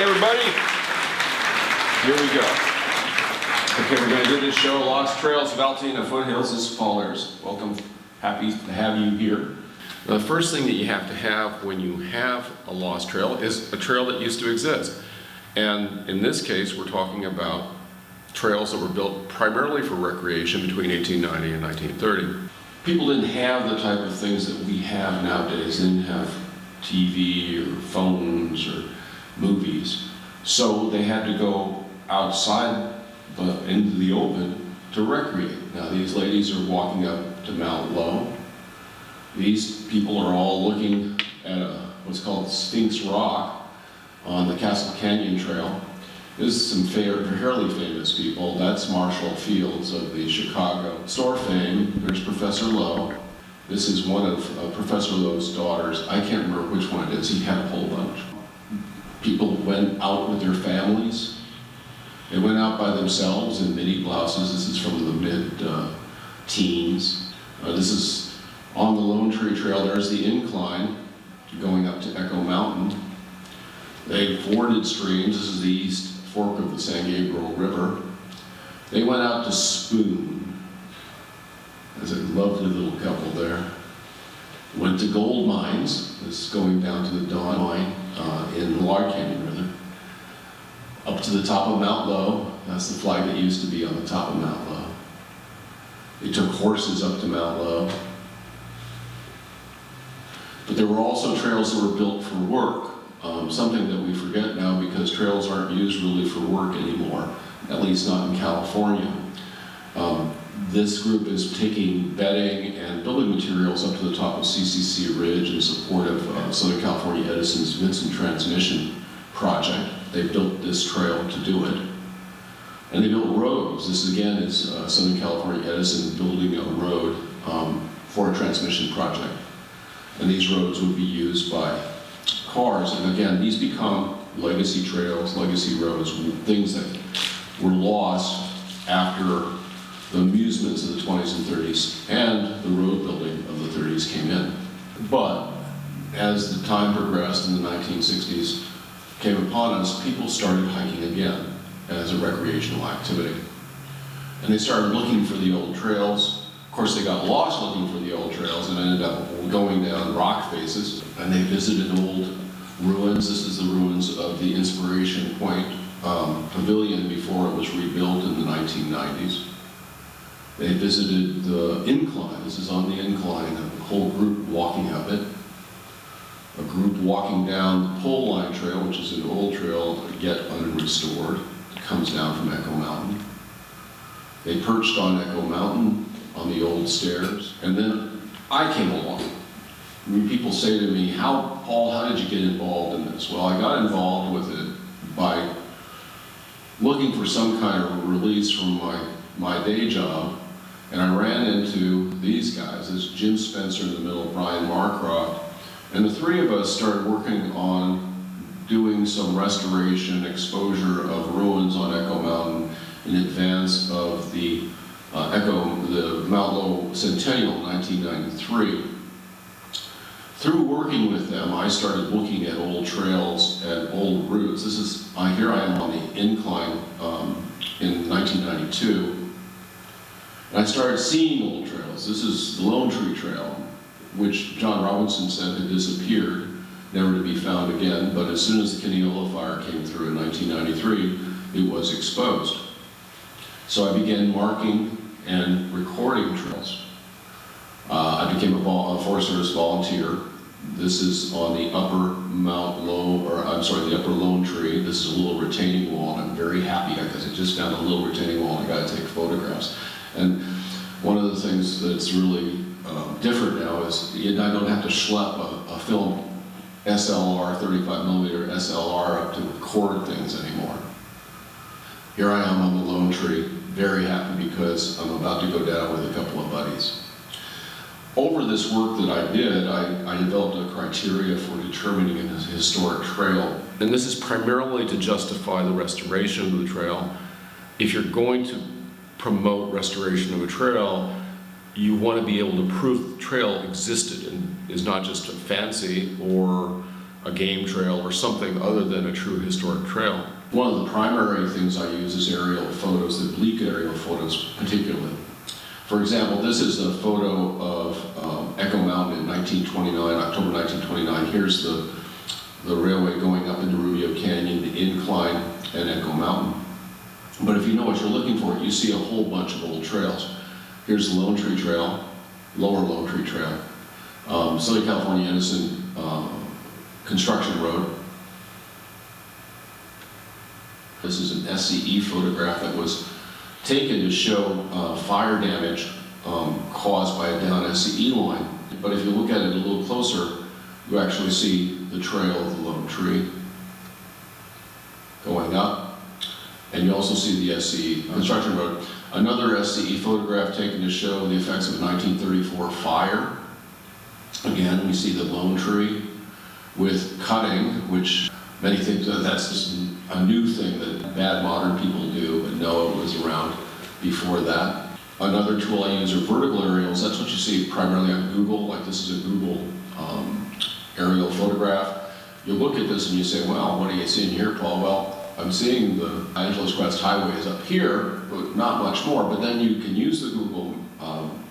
everybody. Here we go. Okay, we're going to do this show, Lost Trails of Altadena Foothills. This is Paul Ayers. Welcome. Happy to have you here. The first thing that you have to have when you have a lost trail is a trail that used to exist. And in this case, we're talking about trails that were built primarily for recreation between 1890 and 1930. People didn't have the type of things that we have nowadays. They didn't have TV or phones or movies. So they had to go outside into the open to recreate. Now these ladies are walking up to Mount Low. These people are all looking at what's called Sphinx Rock on the Castle Canyon Trail. This is some fairly famous people. That's Marshall Fields of the Chicago store fame. There's Professor Lowe. This is one of Professor Lowe's daughters. I can't remember which one it is. He had a whole bunch. People went out with their families. They went out by themselves in mini blouses. This is from the mid-teens. This is on the Lone Tree Trail. There's the incline going up to Echo Mountain. They forded streams. This is the east fork of the San Gabriel River. They went out to Spoon. There's a lovely little couple there. Went to gold mines. This is going down to the Dawn Mine in Log Canyon, rather. Up to the top of Mount Low. That's the flag that used to be on the top of Mount Low. They took horses up to Mount Low. But there were also trails that were built for work. Something that we forget now because trails aren't used really for work anymore, at least not in California. This group is taking bedding and building materials up to the top of CCC Ridge in support of Southern California Edison's Vincent Transmission project. They built this trail to do it. And they built roads. This again is Southern California Edison building a road for a transmission project. And these roads would be used by cars. And again, these become legacy trails, legacy roads, things that were lost after the amusements of the 20s and 30s and the road building of the 30s came in. But as the time progressed in the 1960s came upon us, people started hiking again as a recreational activity. And they started looking for the old trails. Of course, they got lost looking for the old trails and ended up going down rock faces. And they visited old ruins. This is the ruins of the Inspiration Point Pavilion before it was rebuilt in the 1990s. They visited the incline. This is on the incline, a whole group walking up it. A group walking down the pole line trail, which is an old trail, yet unrestored. It comes down from Echo Mountain. They perched on Echo Mountain on the old stairs. And then I came along. I mean, people say to me, Paul, how did you get involved in this? Well, I got involved with it by looking for some kind of release from my day job. And I ran into these guys. There's Jim Spencer in the middle, Brian Marcroft. And the three of us started working on doing some restoration, exposure of ruins on Echo Mountain in advance of the Mount Low Centennial in 1993. Through working with them, I started looking at old trails and old routes. This is, here I am on the incline in 1992. And I started seeing old trails. This is the Lone Tree Trail, which John Robinson said had disappeared, never to be found again, but as soon as the Kenneola fire came through in 1993, it was exposed. So I began marking and recording trails. I became a Forest Service volunteer. This is on the upper the upper Lone Tree. This is a little retaining wall, and I'm very happy because I just found a little retaining wall and I got to take photographs. And one of the things that's really different now is I don't have to schlep a film SLR, 35 millimeter SLR up to record things anymore. Here I am on the Lone Tree, very happy because I'm about to go down with a couple of buddies. Over this work that I did, I developed a criteria for determining a historic trail. And this is primarily to justify the restoration of the trail. If you're going to promote restoration of a trail, you want to be able to prove the trail existed and is not just a fancy or a game trail or something other than a true historic trail. One of the primary things I use is aerial photos, the oblique aerial photos particularly. For example, this is a photo of Echo Mountain in 1929, October 1929. Here's the railway going up into Rubio Canyon, the incline, and Echo Mountain. But if you know what you're looking for, you see a whole bunch of old trails. Here's the Lone Tree Trail, Lower Lone Tree Trail, Southern California Edison Construction Road. This is an SCE photograph that was taken to show fire damage caused by a down SCE line. But if you look at it a little closer, you actually see the trail of the Lone Tree going up. And you also see the SCE construction road. Another SCE photograph taken to show the effects of a 1934 fire. Again, we see the Lone Tree with cutting, which many think that that's just a new thing that bad modern people do, but no, it was around before that. Another tool I use are vertical aerials. That's what you see primarily on Google. Like this is a Google aerial photograph. You look at this and you say, well, what are you seeing here, Paul? Well, I'm seeing the Angeles Crest Highway is up here, but not much more. But then you can use the Google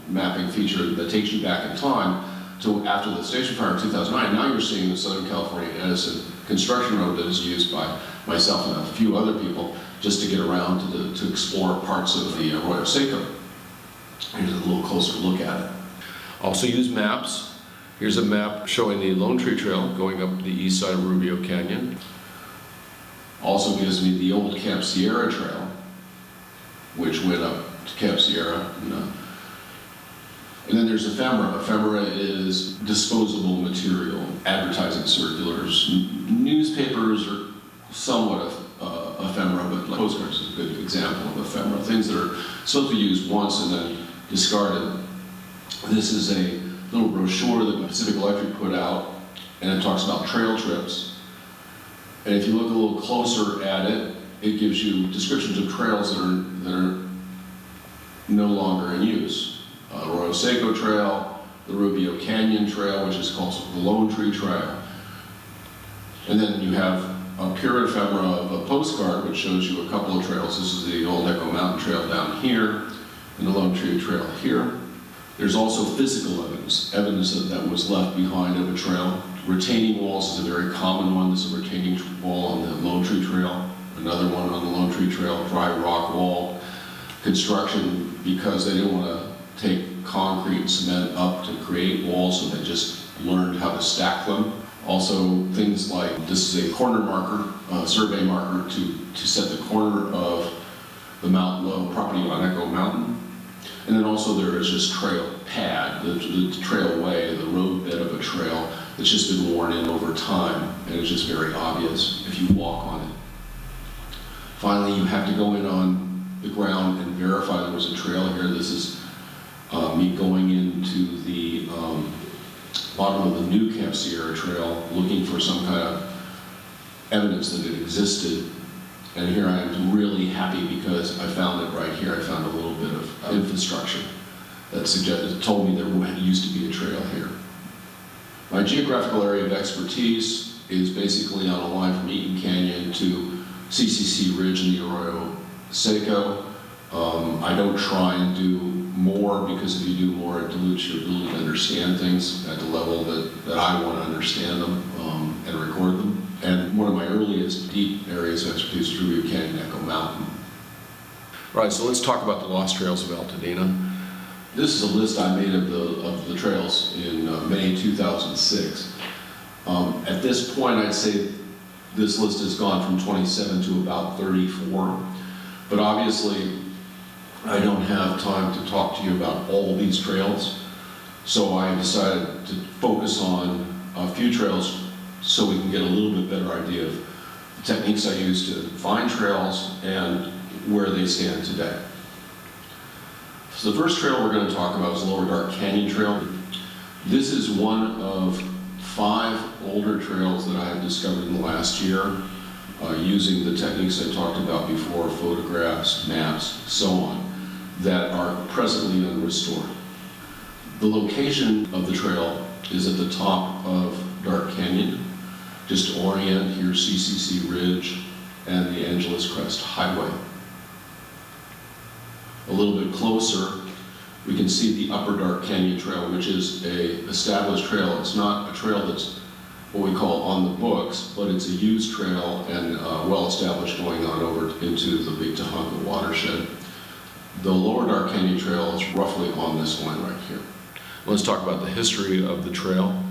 mapping feature that takes you back in time to after the station fire in 2009. Now you're seeing the Southern California Edison construction road that is used by myself and a few other people just to get around to explore parts of the Arroyo Seco. Here's a little closer look at it. Also use maps. Here's a map showing the Lone Tree Trail going up the east side of Rubio Canyon. Also gives me the old Camp Sierra Trail, which went up to Camp Sierra. And then there's ephemera. Ephemera is disposable material, advertising circulars. Newspapers are somewhat ephemera, but like postcards is a good example of ephemera. Things that are supposed to be used once and then discarded. This is a little brochure that Pacific Electric put out, and it talks about trail trips. And if you look a little closer at it, it gives you descriptions of trails that are no longer in use. Arroyo Seco Trail, the Rubio Canyon Trail, which is called the Lone Tree Trail. And then you have a pure ephemera of a postcard, which shows you a couple of trails. This is the old Echo Mountain Trail down here, and the Lone Tree Trail here. There's also physical evidence that was left behind of a trail. Retaining walls is a very common one. This is a retaining wall on the Lone Tree Trail. Another one on the Lone Tree Trail, dry rock wall. Construction, because they didn't want to take concrete and cement up to create walls, so they just learned how to stack them. Also, things like, this is a corner marker, survey marker to set the corner of the Mount Low property on Echo Mountain. And then also there is this trail pad, the trailway, the road bed of a trail that's just been worn in over time, and it's just very obvious if you walk on it. Finally, you have to go in on the ground and verify there was a trail here. This is me going into the bottom of the new Camp Sierra Trail, looking for some kind of evidence that it existed. And here I am really happy because I found it right here. I found a little bit of infrastructure that told me there used to be a trail here. My geographical area of expertise is basically on a line from Eaton Canyon to CCC Ridge in the Arroyo Seco. I don't try and do more, because if you do more, it dilutes your ability to understand things at the level that I want to understand them and record them. And one of my earliest deep areas of expertise is Rubio Canyon, Echo Mountain. Right, so let's talk about the lost trails of Altadena. This is a list I made of the trails in May 2006. At this point, I'd say this list has gone from 27 to about 34. But obviously, I don't have time to talk to you about all these trails. So I decided to focus on a few trails so we can get a little bit better idea of the techniques I use to find trails and where they stand today. So the first trail we're going to talk about is the Lower Dark Canyon Trail. This is one of 5 older trails that I have discovered in the last year using the techniques I talked about before, photographs, maps, so on, that are presently unrestored. The location of the trail is at the top of Dark Canyon, Just to orient, here's CCC Ridge and the Angeles Crest Highway. A little bit closer, we can see the Upper Dark Canyon Trail, which is a established trail. It's not a trail that's what we call on the books, but it's a used trail and well established going on over into the Big Tujunga watershed. The Lower Dark Canyon Trail is roughly on this line right here. Let's talk about the history of the trail.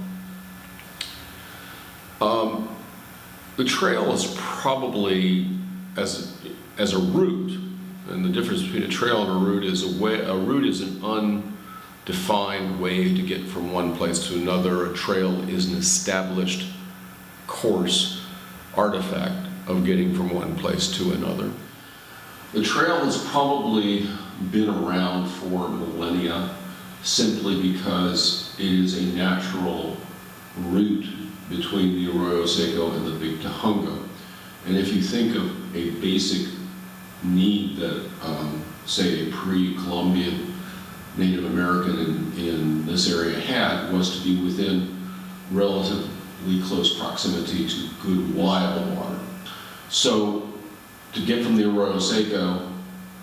The trail is probably, as a route, and the difference between a trail and a route is a route is an undefined way to get from one place to another. A trail is an established course, artifact of getting from one place to another. The trail has probably been around for millennia simply because it is a natural route between the Arroyo Seco and the Big Tujunga. And if you think of a basic need that, say, a pre-Columbian Native American in this area had, was to be within relatively close proximity to good wild water. So to get from the Arroyo Seco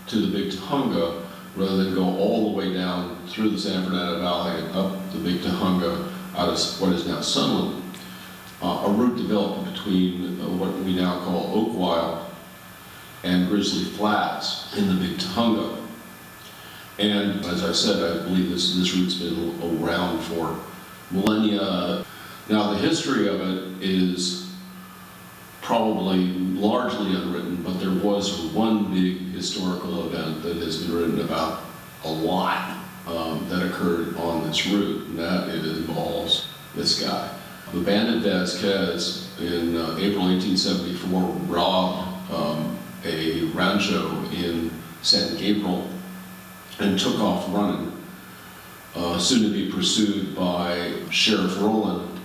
to the Big Tujunga, rather than go all the way down through the San Fernando Valley and up the Big Tujunga out of what is now Sunland, a route developed between what we now call Oakwild and Grizzly Flats in the Big Tujunga. And as I said, I believe this route's been around for millennia. Now the history of it is probably largely unwritten, but there was one big historical event that has been written about a lot that occurred on this route, and that it involves this guy. The bandit Vasquez in April 1874 robbed a rancho in San Gabriel and took off running, soon to be pursued by Sheriff Rowland.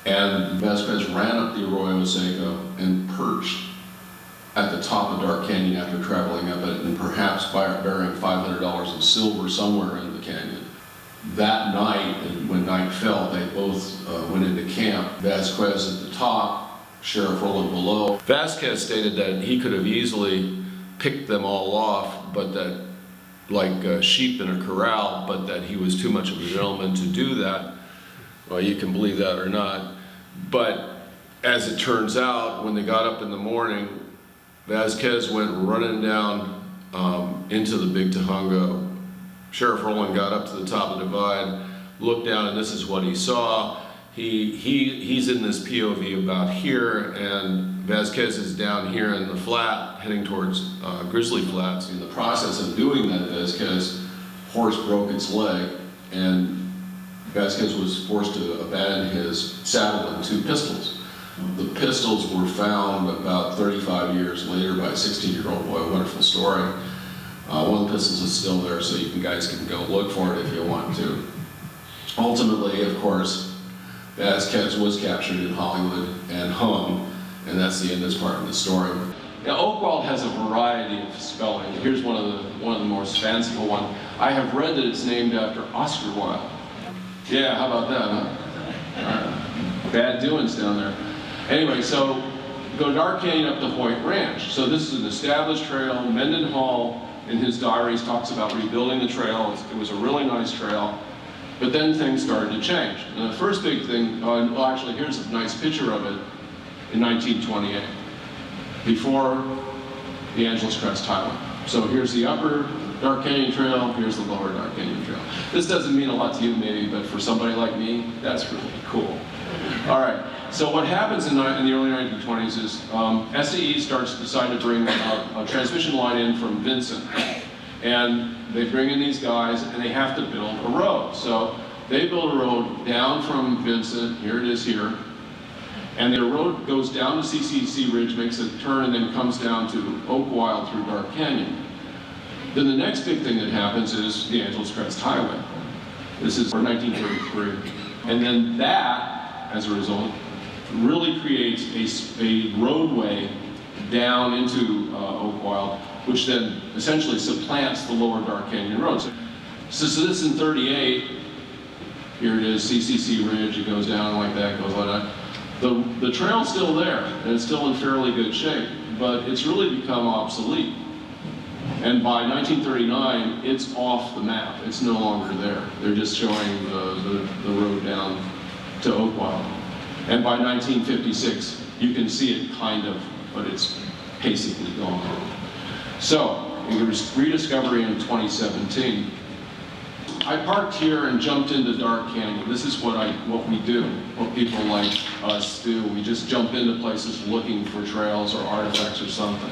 And Vasquez ran up the Arroyo Seco and perched at the top of Dark Canyon after traveling up it and perhaps bearing $500 in silver somewhere in the canyon. That night, and when night fell, they both went into camp. Vasquez at the top, Sheriff Rowland below. Vasquez stated that he could have easily picked them all off, but that, like sheep in a corral, but that he was too much of a gentleman to do that. Well, you can believe that or not. But as it turns out, when they got up in the morning, Vasquez went running down into the Big Tujunga. Sheriff Rowland got up to the top of the divide, looked down, and this is what he saw. He's in this POV about here, and Vasquez is down here in the flat, heading towards Grizzly Flats. In the process of doing that, Vasquez's horse broke its leg, and Vasquez was forced to abandon his saddle and 2 pistols. The pistols were found about 35 years later by a 16-year-old boy. A wonderful story. One of the pistols is still there, so you guys can go look for it if you want to. Ultimately, of course, Vasquez was captured in Hollywood and hung, and that's the end of this part of the story. Now, Oakwild has a variety of spelling. Here's one of the most fanciful one. I have read that it's named after Oscar Wilde. Yeah, how about that, huh? Bad doings down there. Anyway, so go Dark Canyon up to Hoyt Ranch. So this is an established trail. Mendenhall, in his diaries, talks about rebuilding the trail. It was a really nice trail. But then things started to change. And the first big thing, well, actually, here's a nice picture of it in 1928, before the Angeles Crest Highway. So here's the Upper Dark Canyon Trail, here's the Lower Dark Canyon Trail. This doesn't mean a lot to you maybe, but for somebody like me, that's really cool. All right, so what happens in the early 1920s is SCE starts to decide to bring a transmission line in from Vincent. And they bring in these guys and they have to build a road. So they build a road down from Vincent, here it is here, and the road goes down to CCC Ridge, makes a turn, and then comes down to Oakwild through Dark Canyon. Then the next big thing that happens is the Angeles Crest Highway. This is 1933. And then that, as a result, really creates a roadway down into Oakwild, which then essentially supplants the Lower Dark Canyon Road. So this is in 38. Here it is, CCC Ridge. It goes down like that, goes like that. The trail's still there, and it's still in fairly good shape, but it's really become obsolete. And by 1939, it's off the map. It's no longer there. They're just showing the road down to Oakwild. And by 1956, you can see it kind of, but it's basically gone. So, it was rediscovery in 2017. I parked here and jumped into Dark Canyon. This is what we do, what people like us do. We just jump into places looking for trails or artifacts or something.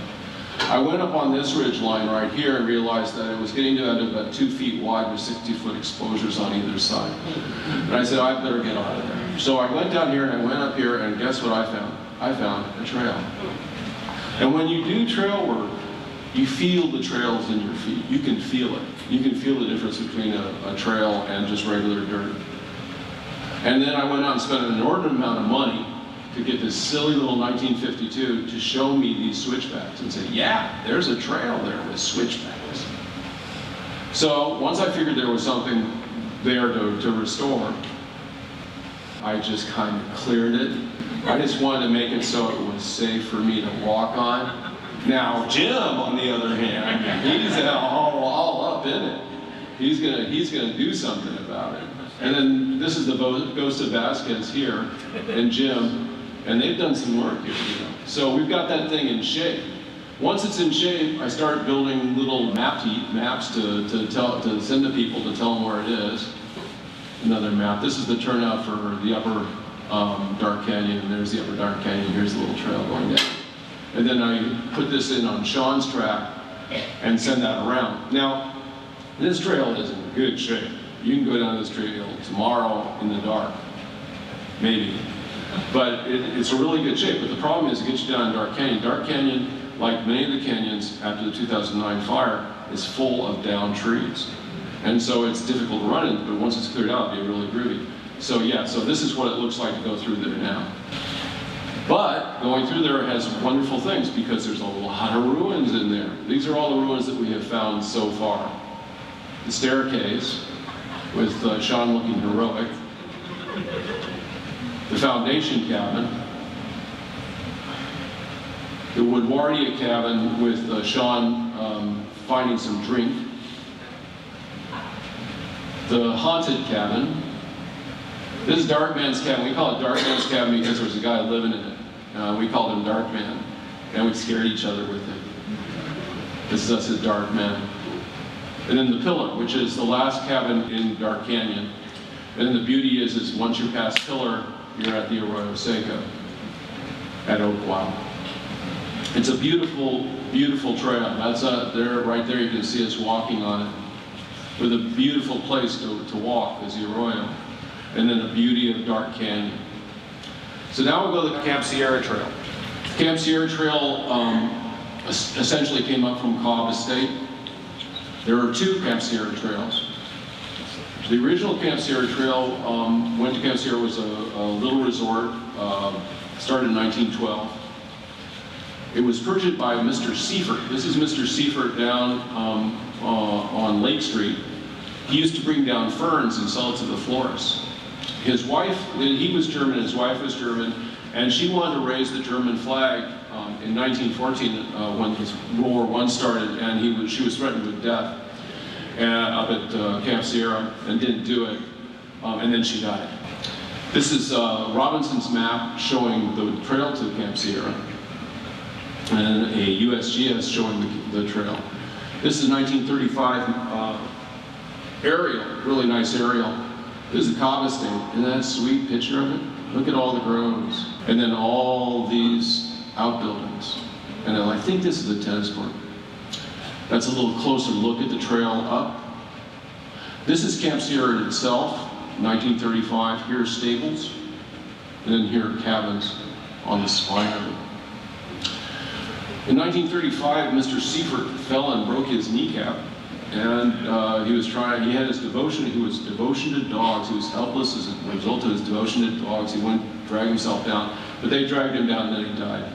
I went up on this ridge line right here and realized that it was getting to about 2 feet wide with 60-foot exposures on either side. And I said, I better get out of there. So I went down here and I went up here, and guess what I found? I found a trail. And when you do trail work, you feel the trails in your feet. You can feel it. You can feel the difference between a trail and just regular dirt. And then I went out and spent an inordinate amount of money to get this silly little 1952 to show me these switchbacks and say, yeah, there's a trail there with switchbacks. So once I figured there was something there to restore, I just kind of cleared it. I just wanted to make it so it was safe for me to walk on. Now, Jim, on the other hand, he's all up in it. He's gonna do something about it. And then this is the Ghost of Vasquez here, and Jim, and they've done some work here, you know. So we've got that thing in shape. Once it's in shape, I start building little maps to send to people to tell them where it is. Another map. This is the turnout for the upper Dark Canyon, and there's the upper Dark Canyon. Here's the little trail going down. And then I put this in on Sean's track and send that around. Now, this trail is in good shape. You can go down this trail tomorrow in the dark, maybe. But it's a really good shape. But the problem is it gets you down Dark Canyon. Dark Canyon, like many of the canyons after the 2009 fire, is full of downed trees. And so it's difficult to run in, but once it's cleared out, it'll be really groovy. So yeah, so this is what it looks like to go through there now. But going through there has wonderful things because there's a lot of ruins in there. These are all the ruins that we have found so far. The staircase, with Sean looking heroic. The foundation cabin. The Woodwardia cabin with Sean finding some drink. The haunted cabin. This is Dark Man's cabin. We call it Dark Man's cabin because there was a guy living in it. We called him Dark Man, and we scared each other with it. This is us as Dark Man. And then the Pillar, which is the last cabin in Dark Canyon. And then the beauty is once you're past Pillar, you're at the Arroyo Seco at Oakwild. It's a beautiful, beautiful trail. That's there, right there. You can see us walking on it, with a beautiful place to walk is the Arroyo. And then the beauty of Dark Canyon. So now we'll go to the Camp Sierra Trail. Camp Sierra Trail essentially came up from Cobb Estate. There are 2 Camp Sierra trails. The original Camp Sierra Trail, went to Camp Sierra, was a little resort, started in 1912. It was purchased by Mr. Seifert. This is Mr. Seifert down on Lake Street. He used to bring down ferns and sell it to the florists. His wife, he was German, his wife was German, and she wanted to raise the German flag in 1914 when World War I started, and she was threatened with death up at Camp Sierra and didn't do it, and then she died. This is Robinson's map showing the trail to Camp Sierra, and a USGS showing the trail. This is a 1935 aerial, really nice aerial. This is the Cobb Estate. Isn't that a sweet picture of it? Look at all the groves. And then all these outbuildings. And I think this is the tennis court. That's a little closer look at the trail up. This is Camp Sierra itself, 1935. Here are stables. And then here are cabins on the spine of it. In 1935, Mr. Seifert fell and broke his kneecap. And he had his devotion, he was devotion to dogs. He was helpless as a result of his devotion to dogs. He went, dragged himself down, but they dragged him down and then he died.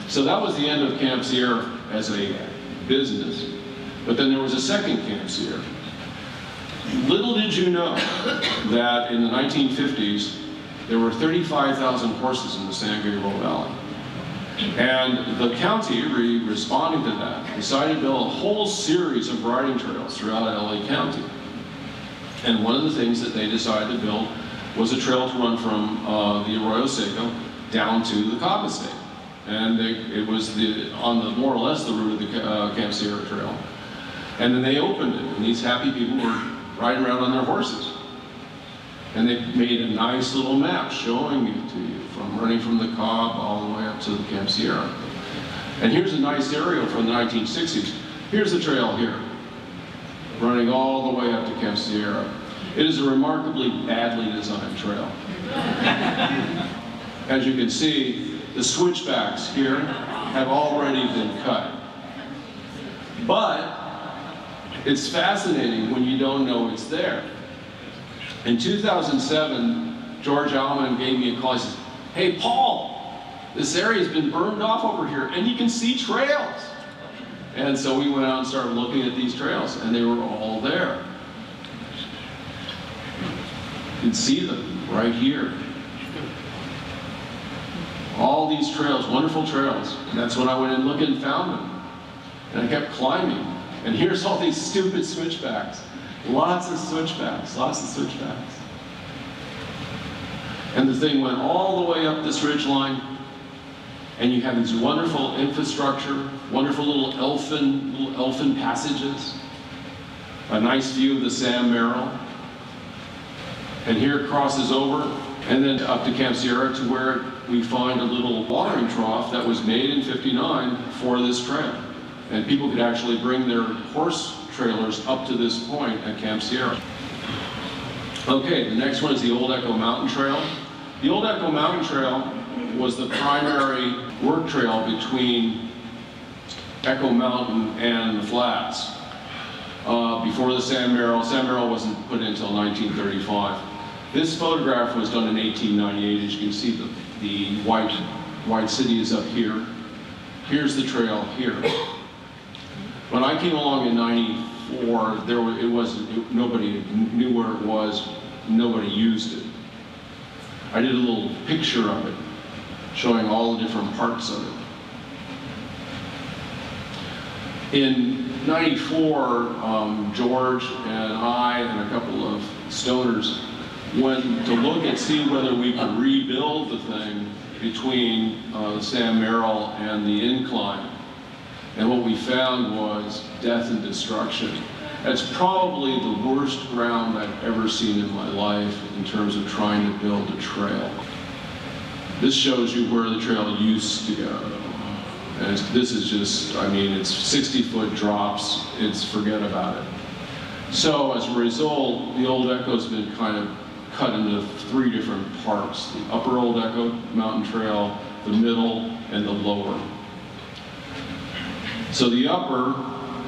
So that was the end of Camp Sierra as a business. But then there was a second Camp Sierra. Little did you know that in the 1950s, there were 35,000 horses in the San Gabriel Valley. And the county, responding to that, decided to build a whole series of riding trails throughout LA County. And one of the things that they decided to build was a trail to run from the Arroyo Seco down to the Cabo State. And it was on the more or less the route of the Camp Sierra Trail. And then they opened it, and these happy people were riding around on their horses. And they made a nice little map showing it to you, from running from the Cobb all the way up to the Camp Sierra. And here's a nice aerial from the 1960s. Here's the trail here, running all the way up to Camp Sierra. It is a remarkably badly designed trail. As you can see, the switchbacks here have already been cut. But it's fascinating when you don't know it's there. In 2007, George Allman gave me a call. He says, "Hey, Paul, this area's been burned off over here, and you can see trails." And so we went out and started looking at these trails, and they were all there. You can see them right here. All these trails, wonderful trails. And that's when I went and looked and found them. And I kept climbing. And here's all these stupid switchbacks. Lots of switchbacks, lots of switchbacks. And the thing went all the way up this ridge line, and you have these wonderful infrastructure, wonderful little elfin passages, a nice view of the San Gabriel, and here it crosses over, and then up to Camp Sierra, to where we find a little watering trough that was made in '59 for this trail. And people could actually bring their horse trailers up to this point at Camp Sierra. Okay, the next one is the Old Echo Mountain Trail. The Old Echo Mountain Trail was the primary work trail between Echo Mountain and the Flats. Before the San Gabriel. San Gabriel wasn't put in until 1935. This photograph was done in 1898. As you can see, the white city is up here. Here's the trail here. When I came along in '94, nobody knew where it was, nobody used it. I did a little picture of it, showing all the different parts of it. In '94, George and I and a couple of stoners went to look and see whether we could rebuild the thing between the San Gabriel and the incline. And what we found was death and destruction. That's probably the worst ground I've ever seen in my life in terms of trying to build a trail. This shows you where the trail used to go. And this is just, I mean, it's 60-foot drops. Forget about it. So as a result, the Old Echo's been kind of cut into 3 different parts: the upper Old Echo Mountain Trail, the middle, and the lower. So the upper,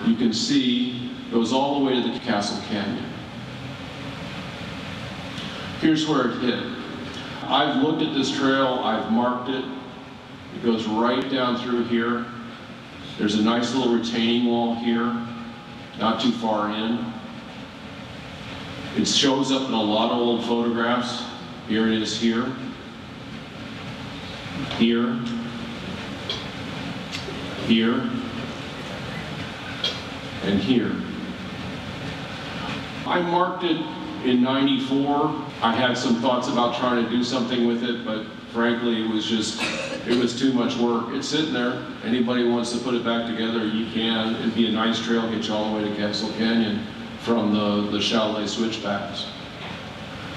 you can see, goes all the way to the Castle Canyon. Here's where it hit. I've looked at this trail, I've marked it. It goes right down through here. There's a nice little retaining wall here, not too far in. It shows up in a lot of old photographs. Here it is here, here, here, and here. I marked it in '94. I had some thoughts about trying to do something with it, but frankly, it was too much work. It's sitting there. Anybody wants to put it back together, you can. It'd be a nice trail, get you all the way to Castle Canyon from the chalet switchbacks.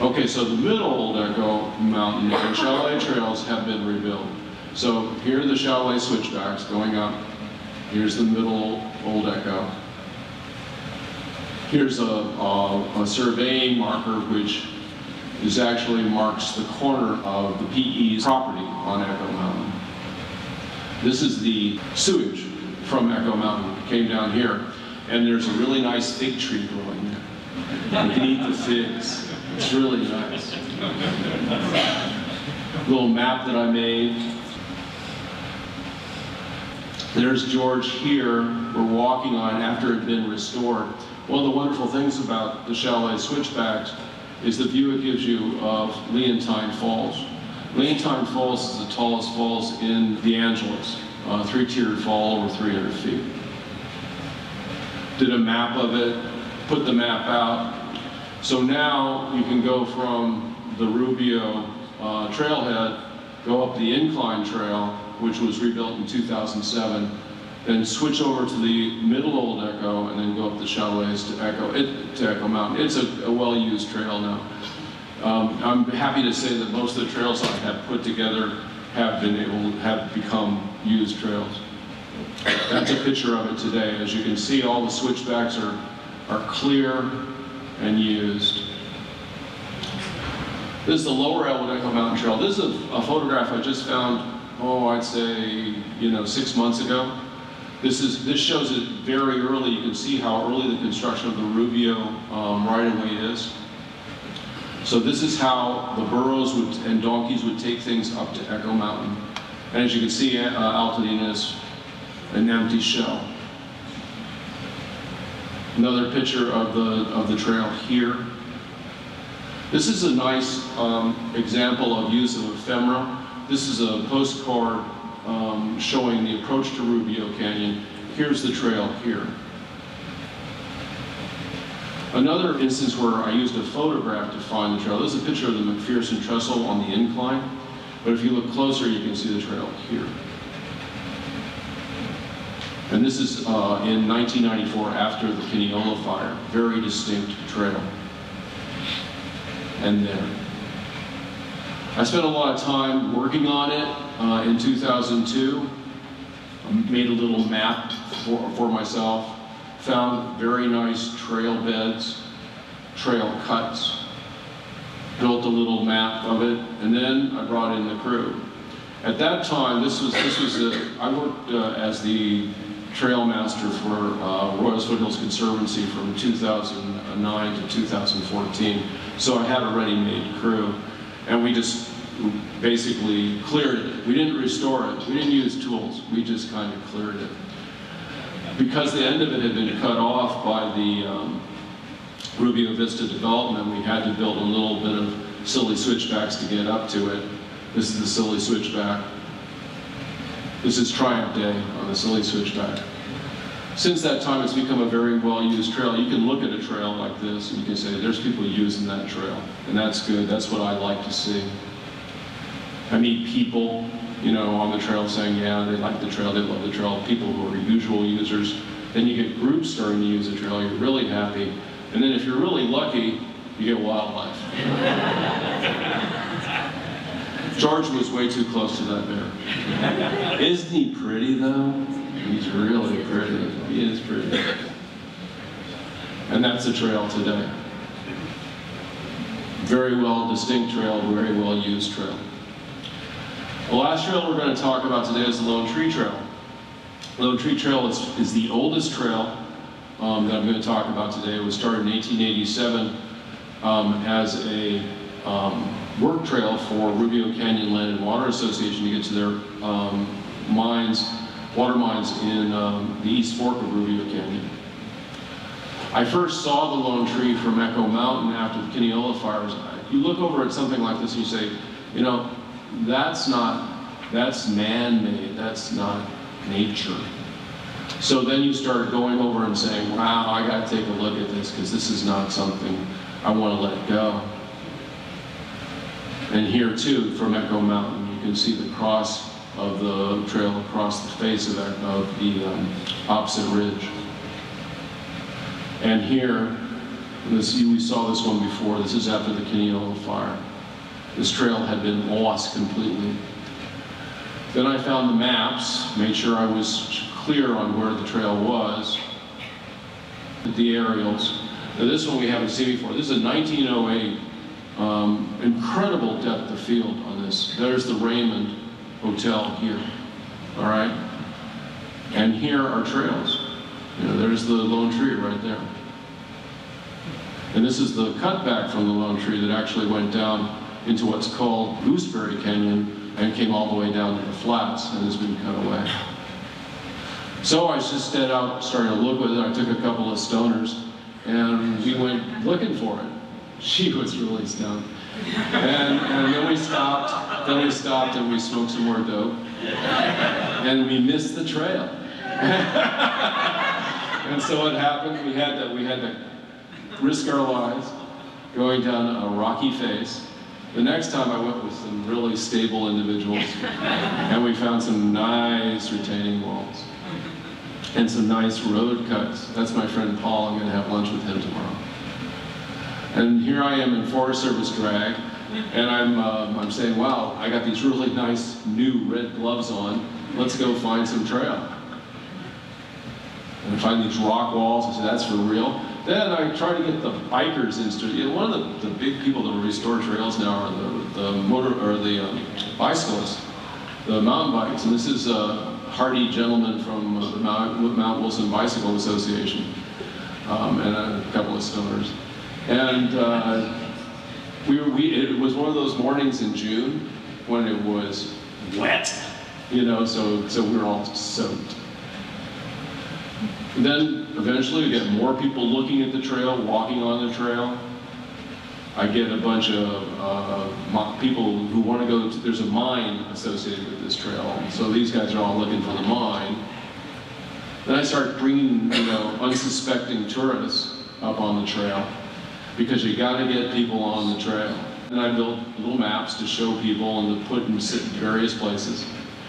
Okay, so the middle Old Echo Mountain and chalet trails have been rebuilt. So here are the chalet switchbacks going up. Here's the middle Old Echo. Here's a surveying marker which actually marks the corner of the PE's property on Echo Mountain. This is the sewage from Echo Mountain. It came down here, and there's a really nice fig tree growing there. You can eat the figs. It's really nice. Little map that I made. There's George here. We're walking on after it had been restored. One of the wonderful things about the chalet switchbacks is the view it gives you of Leontine Falls. Leontine Falls is the tallest falls in the Angeles, three-tiered fall over 300 feet. Did a map of it, put the map out. So now you can go from the Rubio trailhead, go up the incline trail, which was rebuilt in 2007, then switch over to the middle Old Echo, and then go up the Chalets to Echo Mountain. It's a well-used trail now. I'm happy to say that most of the trails I have put together have become used trails. That's a picture of it today. As you can see, all the switchbacks are clear and used. This is the lower Old Echo Mountain Trail. This is a photograph I just found, I'd say, 6 months ago. This shows it very early. You can see how early the construction of the Rubio right-of-way is. So this is how the burros and donkeys would take things up to Echo Mountain. And as you can see, Altadena is an empty shell. Another picture of the trail here. This is a nice example of use of ephemera. This is a postcard showing the approach to Rubio Canyon. Here's the trail here. Another instance where I used a photograph to find the trail. This is a picture of the McPherson Trestle on the incline, but if you look closer, you can see the trail here. And this is in 1994 after the Pineola fire. Very distinct trail. And there. I spent a lot of time working on it in 2002. I made a little map for myself. Found very nice trail beds, trail cuts. Built a little map of it, and then I brought in the crew. At that time, I worked as the trail master for Royals Foothills Conservancy from 2009 to 2014. So I had a ready-made crew, and we just basically cleared it. We didn't restore it. We didn't use tools. We just kind of cleared it. Because the end of it had been cut off by the Rubio Vista development, we had to build a little bit of silly switchbacks to get up to it. This is the silly switchback. This is Triumph Day on the silly switchback. Since that time, it's become a very well-used trail. You can look at a trail like this and you can say, there's people using that trail. And that's good. That's what I like to see. I meet people, on the trail saying, yeah, they like the trail, they love the trail. People who are usual users. Then you get groups starting to use the trail. You're really happy. And then if you're really lucky, you get wildlife. George was way too close to that bear. Isn't he pretty, though? He's really pretty. He is pretty. And that's the trail today. Very well distinct trail, very well used trail. The last trail we're going to talk about today is the Lone Tree Trail. Lone Tree Trail is the oldest trail that I'm going to talk about today. It was started in 1887 as a work trail for Rubio Canyon Land and Water Association to get to their water mines in the East Fork of Rubio Canyon. I first saw the Lone Tree from Echo Mountain after the Pineola fires. You look over at something like this and you say, that's man-made, that's not nature. So then you start going over and saying, wow, I gotta take a look at this because this is not something I want to let go. And here too, from Echo Mountain, you can see the cross of the trail across the face of the opposite ridge. And here, we saw this one before, this is after the Pineola fire. This trail had been lost completely. Then I found the maps, made sure I was clear on where the trail was, the aerials. Now this one we haven't seen before. This is a 1908, incredible depth of field on this. There's the Raymond Hotel here, all right? And here are trails. There's the Lone Tree right there. And this is the cutback from the Lone Tree that actually went down into what's called Gooseberry Canyon and came all the way down to the flats and has been cut away. So I just set out, started to look with it. I took a couple of stoners and we went looking for it. She was really stoned. And then we stopped and we smoked some more dope. And we missed the trail. And so what happened, we had to risk our lives going down a rocky face. The next time I went with some really stable individuals, and we found some nice retaining walls and some nice road cuts. That's my friend Paul. I'm going to have lunch with him tomorrow. And here I am in Forest Service drag, and I'm saying, wow, I got these really nice new red gloves on. Let's go find some trail. And I find these rock walls. I said, that's for real. Then I try to get the bikers into one of the big people that restore trails now are the bicyclists, the mountain bikes. And this is a hardy gentleman from the Mount Wilson Bicycle Association, and a couple of stoners. And it was one of those mornings in June when it was wet, so we were all soaked. And then eventually we get more people looking at the trail, walking on the trail. I get a bunch of people who want to go to, there's a mine associated with this trail, so these guys are all looking for the mine. Then I start bringing, unsuspecting tourists up on the trail, because you got to get people on the trail. And I built little maps to show people and to put and sit in various places.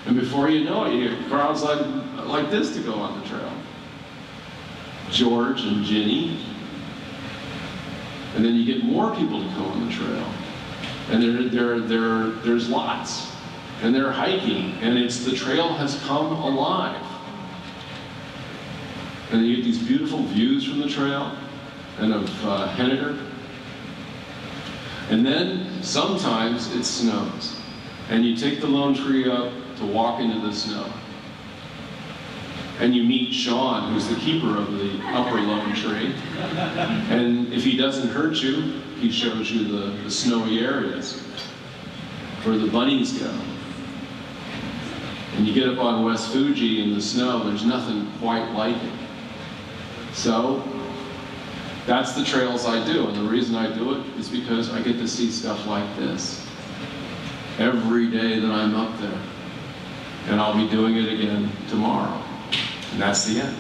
And before you know it, you get crowds like this to go on the trail. George and Ginny. And then you get more people to go on the trail. And there's lots. And they're hiking, and the trail has come alive. And you get these beautiful views from the trail and of Henniker. And then sometimes it snows. And you take the lone tree up to walk into the snow. And you meet Sean, who's the keeper of the upper lone tree. And if he doesn't hurt you, he shows you the snowy areas where the bunnies go. And you get up on West Fuji in the snow, there's nothing quite like it. So that's the trails I do, and the reason I do it is because I get to see stuff like this every day that I'm up there. And I'll be doing it again tomorrow. And that's the end.